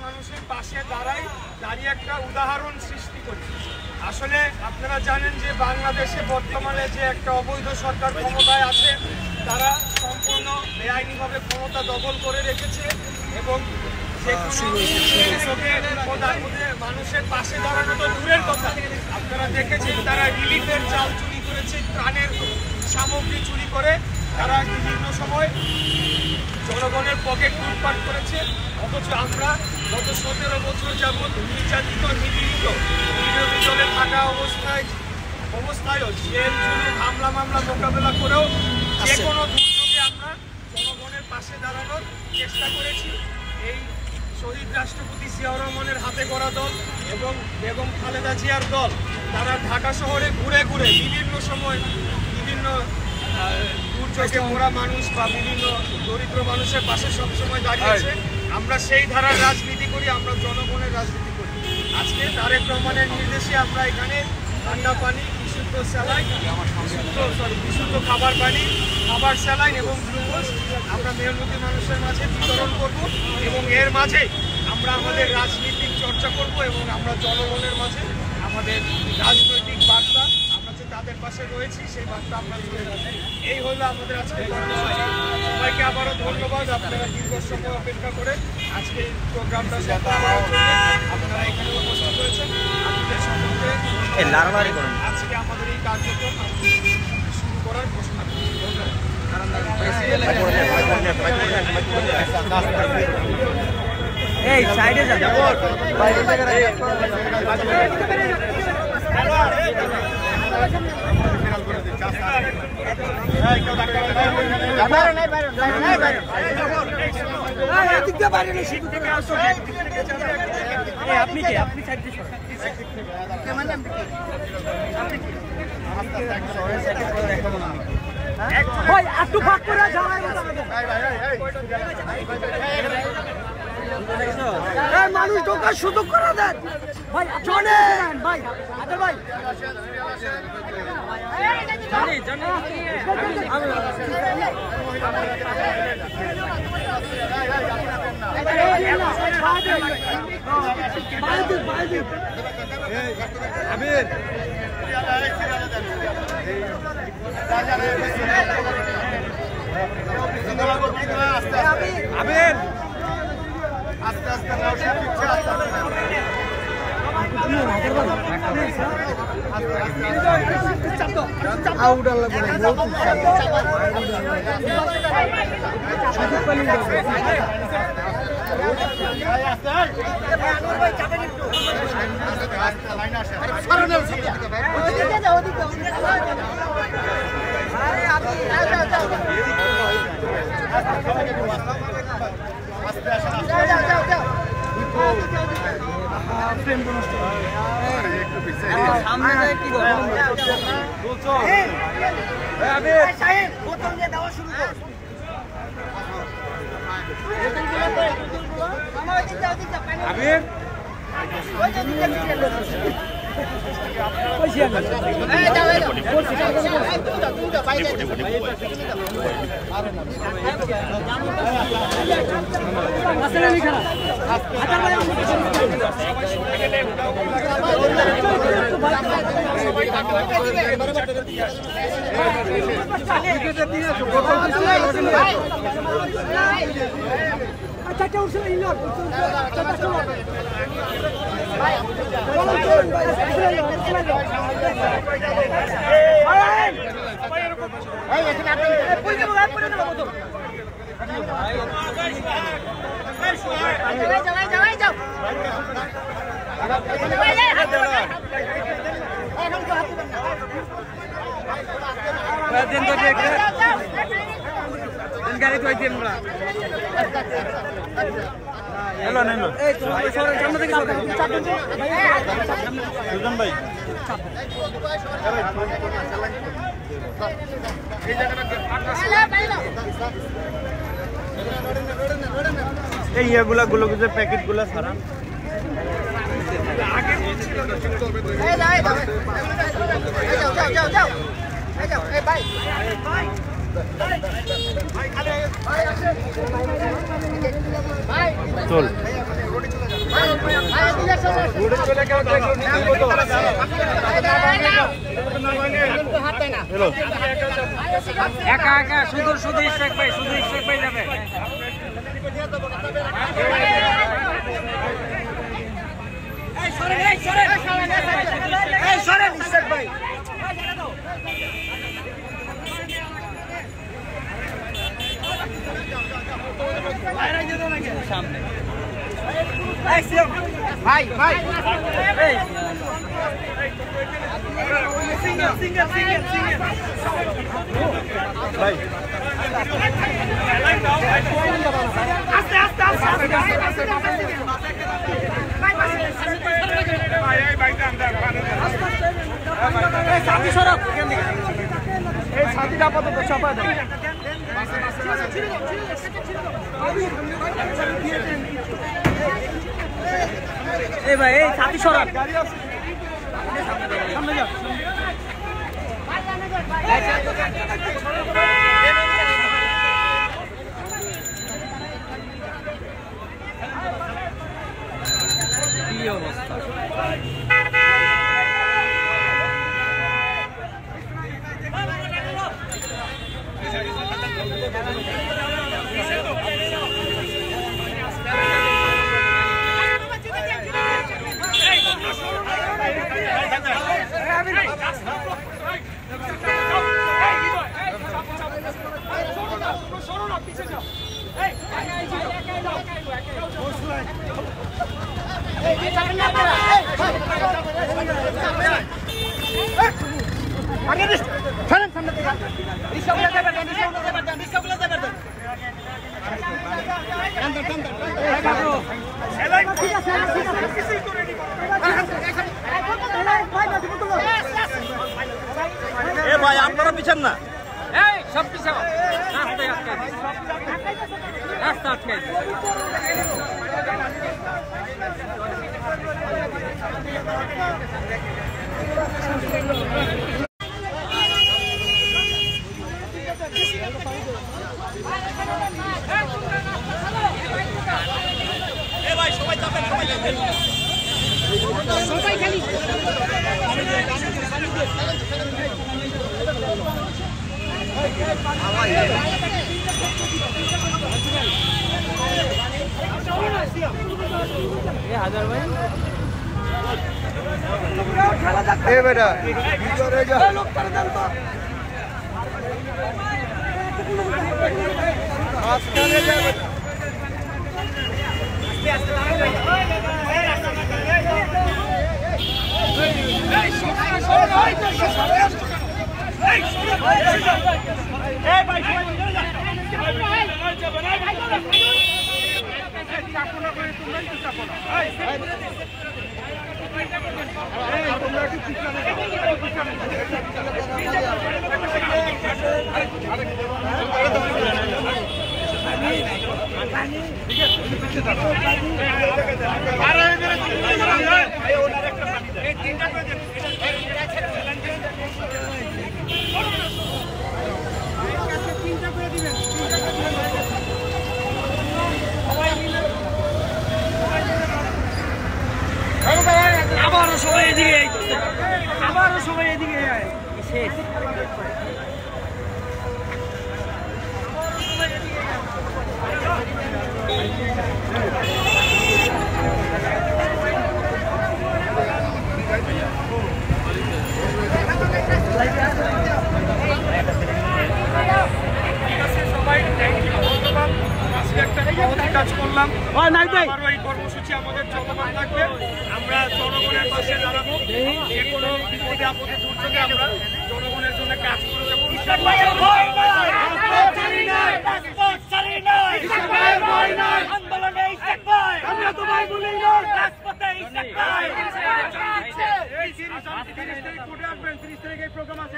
মানুষের পাশে দাঁড়িয়ে একটা উদাহরণ সৃষ্টি করি। আসলে আপনারা জানেন যে বাংলাদেশে বর্তমানে যে একটা অবৈধ সরকার ক্ষমতায় আছে, তারা সম্পূর্ণ বেআইনিভাবে ক্ষমতা দখল করে রেখেছে এবং মানুষের পাশে দাঁড়ানো তো দূরের কথা, আপনারা দেখেছেন তারা রিলিফের চাল চুরি করেছে, ত্রাণের সামগ্রী চুরি করে তারা বিভিন্ন সময় জনগণের পকেট লুটপাট করেছে। অথচ আমরা গত 17 বছর যাবৎ নির্যাতিত নিপীড়িত বিরোধী দলে থাকা অবস্থায়ও জেল জুলুম হামলা মামলা মোকাবেলা করেও যে কোনো দুর্যোগে আমরা জনগণের পাশে দাঁড়ানোর চেষ্টা করেছি। এই শহীদ রাষ্ট্রপতি জিয়াউর রহমানের হাতে গড়া দল এবং বেগম খালেদা জিয়ার দল তারা ঢাকা শহরে ঘুরে ঘুরে বিভিন্ন সময় বিভিন্ন দুর্যোগে মোরা মানুষ বা বিভিন্ন দরিদ্র মানুষের পাশে সবসময় দাঁড়িয়েছে। আমরা সেই ধারার রাজনীতি করি, আমরা জনগণের রাজনীতি করি। আজকে তারেক রহমানের নির্দেশে আমরা এখানে ঠান্ডা পানি, বিশুদ্ধ স্যালাইন, বিশুদ্ধ খাবার পানি, খাবার স্যালাইন এবং গ্লুকোজ আমরা মেহনতি মানুষের মাঝে বিতরণ করব এবং এর মাঝে আমরা আমাদের রাজনীতিক চর্চা করব এবং আমরা জনগণের মাঝে আমাদের রাজনৈতিক বার্তা আমরা যে তাদের পাশে রয়েছি সেই বার্তা আমরা তুলে রাখি। এই হলো আমাদের আজকে কর্মসূচি। সবাইকে আবারও ধন্যবাদ, আপনারা দীর্ঘ সময় অপেক্ষা করে আজকে এই প্রোগ্রামটা আপনারা এখানে উপস্থিত হয়েছেন। আপনাদের সম্পর্কে আজকে আমাদের এই কার্যক্রম শুরু করার ঘোষণা করি। এই সাইডে যা আপনি কে? আপনি সাইড দিয়ে একটু ফাঁক করে মানুষ ঢোকার সুযোগ করে দেন ভাই, শোনেন ভাই, ভাই আমির আমির আস্তে আস্তে এই ইয়েগুলা গ্লুকোজের প্যাকেটগুলো সারান চল একা একা শুধু শুধু ইশরাক ভাই যাবে। সামনে ভাই ভাই ভাই এই ছাতিটা আপাতত চাপা দেয়। এই ভাই এই ছাতি সরান সামনে যা। কি অবস্থা ভাই আপনারা পিছান না, সব পিছাও, রাস্তা আটকাই বেটা আবারও সবাই এদিকে, আবারও সবাই এদিকে শেষ। কাজ করলাম, এই কর্মসূচি আমাদের চলমান থাকবে। আমরা জনগণের পাশে দাঁড়াবো, যে কোনো বিপদে আপদে দুর্যোগে আমরা জনগণের জন্য কাজ করে যাবো। আন্দোলনে আমরা তোমায় বলি না, রাজপথে 30 তারিখ কোর্টে আসবেন, 30 তারিখে প্রোগ্রাম আছে।